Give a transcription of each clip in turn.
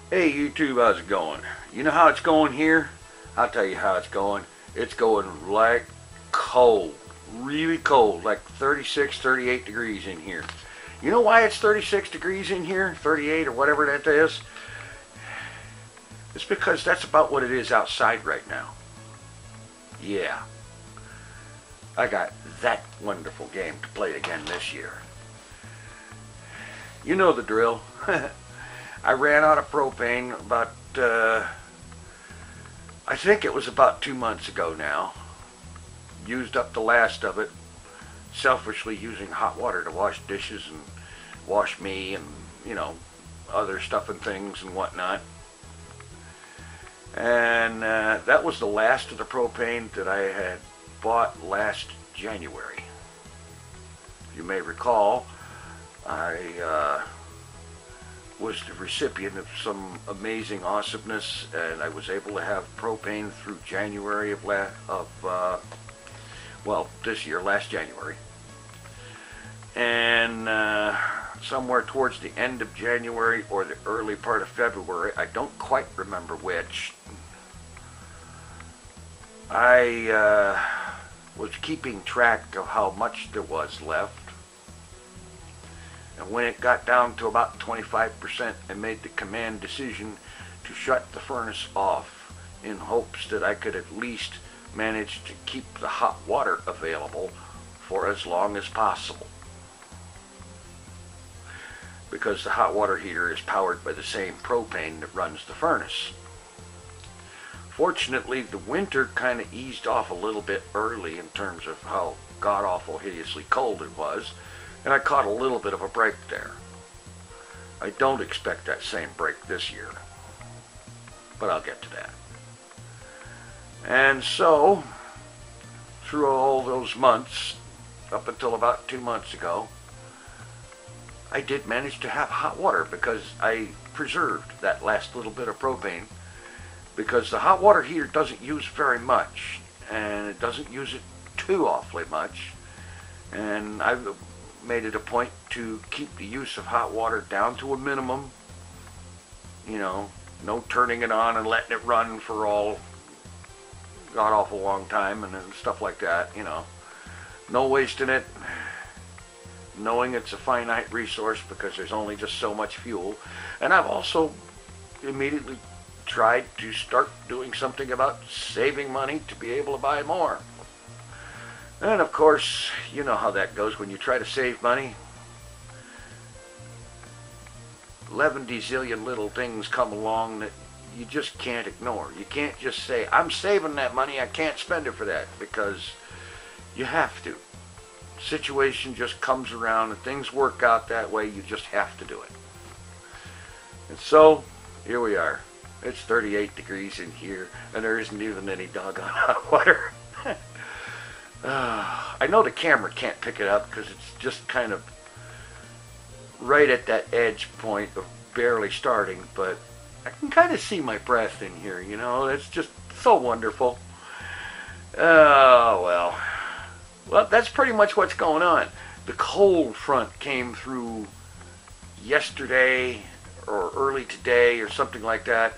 Hey YouTube, how's it going? You know how it's going here? I'll tell you how it's going. It's going like cold, really cold, like 36, 38 degrees in here. You know why it's 36 degrees in here, 38 or whatever that is? It's because that's about what it is outside right now. Yeah, I got that wonderful game to play again this year. You know the drill. I ran out of propane about, I think it was about 2 months ago now. Used up the last of it, selfishly using hot water to wash dishes and wash me and, other stuff and things and whatnot. And that was the last of the propane that I had bought last January. You may recall, I was the recipient of some amazing awesomeness, and I was able to have propane through January of this year, last January. And somewhere towards the end of January or the early part of February, I don't quite remember which, I was keeping track of how much there was left. And when it got down to about 25%, I made the command decision to shut the furnace off in hopes that I could at least manage to keep the hot water available for as long as possible. Because the hot water heater is powered by the same propane that runs the furnace. Fortunately, the winter kind of eased off a little bit early in terms of how god-awful, hideously cold it was. And I caught a little bit of a break there. I don't expect that same break this year, but I'll get to that. And so, through all those months, up until about 2 months ago, I did manage to have hot water because I preserved that last little bit of propane, because the hot water heater doesn't use very much, and it doesn't use it too awfully much, and I've made it a point to keep the use of hot water down to a minimum. No turning it on and letting it run for all god-awful long time and stuff like that, No wasting it, knowing it's a finite resource because there's only just so much fuel. And I've also immediately tried to start doing something about saving money to be able to buy more. And of course, you know how that goes when you try to save money. 11 zillion little things come along that you just can't ignore. You can't just say, I'm saving that money, I can't spend it for that, because you have to. Situation just comes around and things work out that way, you just have to do it. And so, here we are. It's 38 degrees in here, and there isn't even any doggone hot water. I know the camera can't pick it up because it's just kind of right at that edge point of barely starting, but I can kind of see my breath in here, It's just so wonderful. Oh, well. Well, that's pretty much what's going on. The cold front came through yesterday or early today or something like that.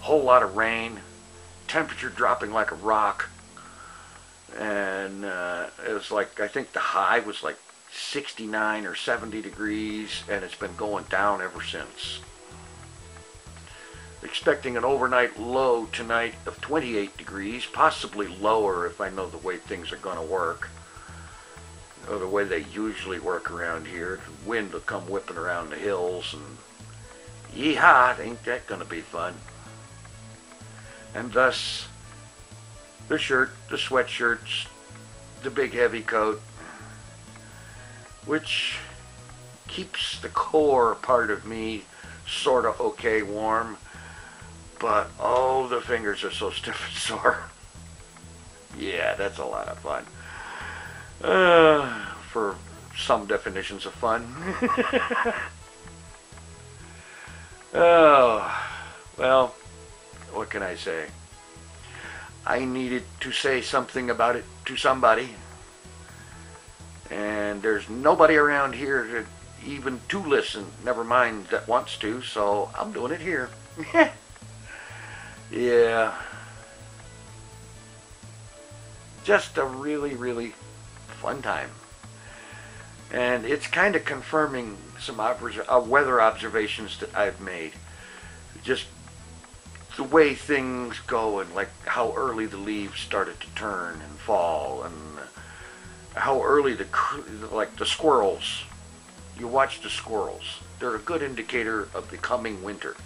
Whole lot of rain, temperature dropping like a rock. And it was like, I think the high was like 69 or 70 degrees, and it's been going down ever since. Expecting an overnight low tonight of 28 degrees, possibly lower if I know the way things are going to work, or the way they usually work around here. The wind will come whipping around the hills, and yeehaw, ain't that going to be fun. And thus, the shirt, the sweatshirts, the big heavy coat, which keeps the core part of me sort of okay warm, but oh, the fingers are so stiff and sore. Yeah, that's a lot of fun. For some definitions of fun. Oh, well, what can I say? I needed to say something about it to somebody, and there's nobody around here to even to listen, never mind that wants to, so I'm doing it here. Yeah. Just a really, really fun time. And it's kind of confirming some weather observations that I've made. Just the way things go, and like how early the leaves started to turn and fall, and how early the squirrels. You watch the squirrels. They're a good indicator of the coming winter.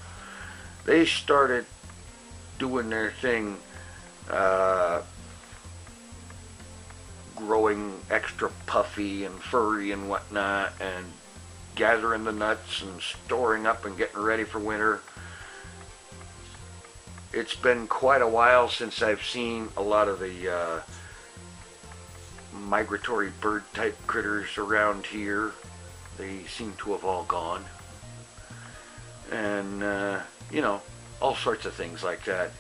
They started doing their thing, growing extra puffy and furry and whatnot, and gathering the nuts and storing up and getting ready for winter. It's been quite a while since I've seen a lot of the migratory bird type critters around here. They seem to have all gone. And, you know, all sorts of things like that.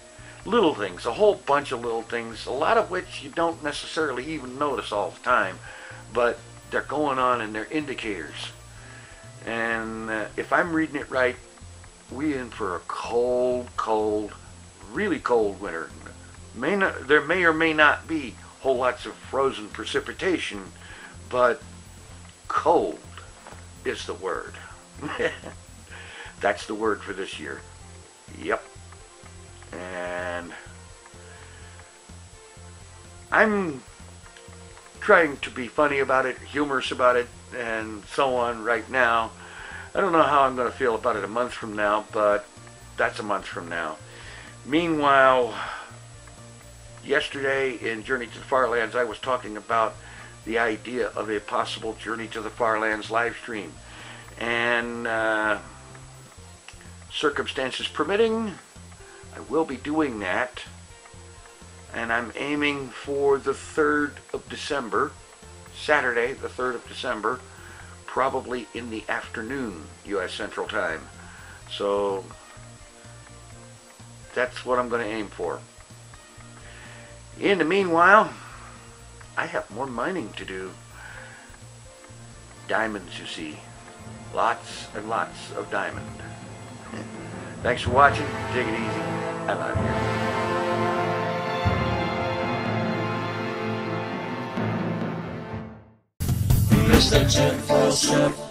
Little things, a whole bunch of little things, a lot of which you don't necessarily even notice all the time, but they're going on and they're indicators. And if I'm reading it right, we're in for a cold, really cold winter. There may or may not be whole lots of frozen precipitation, but cold is the word. That's the word for this year. Yep. And I'm trying to be funny about it, humorous about it, and so on right now. I don't know how I'm going to feel about it a month from now, but that's a month from now. Meanwhile, yesterday in Journey to the FarLands, I was talking about the idea of a possible Journey to the FarLands live stream. And circumstances permitting, I will be doing that, and I'm aiming for the 3rd of December, Saturday, the 3rd of December, probably in the afternoon, U.S. Central Time. So that's what I'm going to aim for. In the meanwhile, I have more mining to do. Diamonds, you see. Lots and lots of diamond. Thanks for watching. Take it easy. I'm out of here. Mr. TinFoilChef.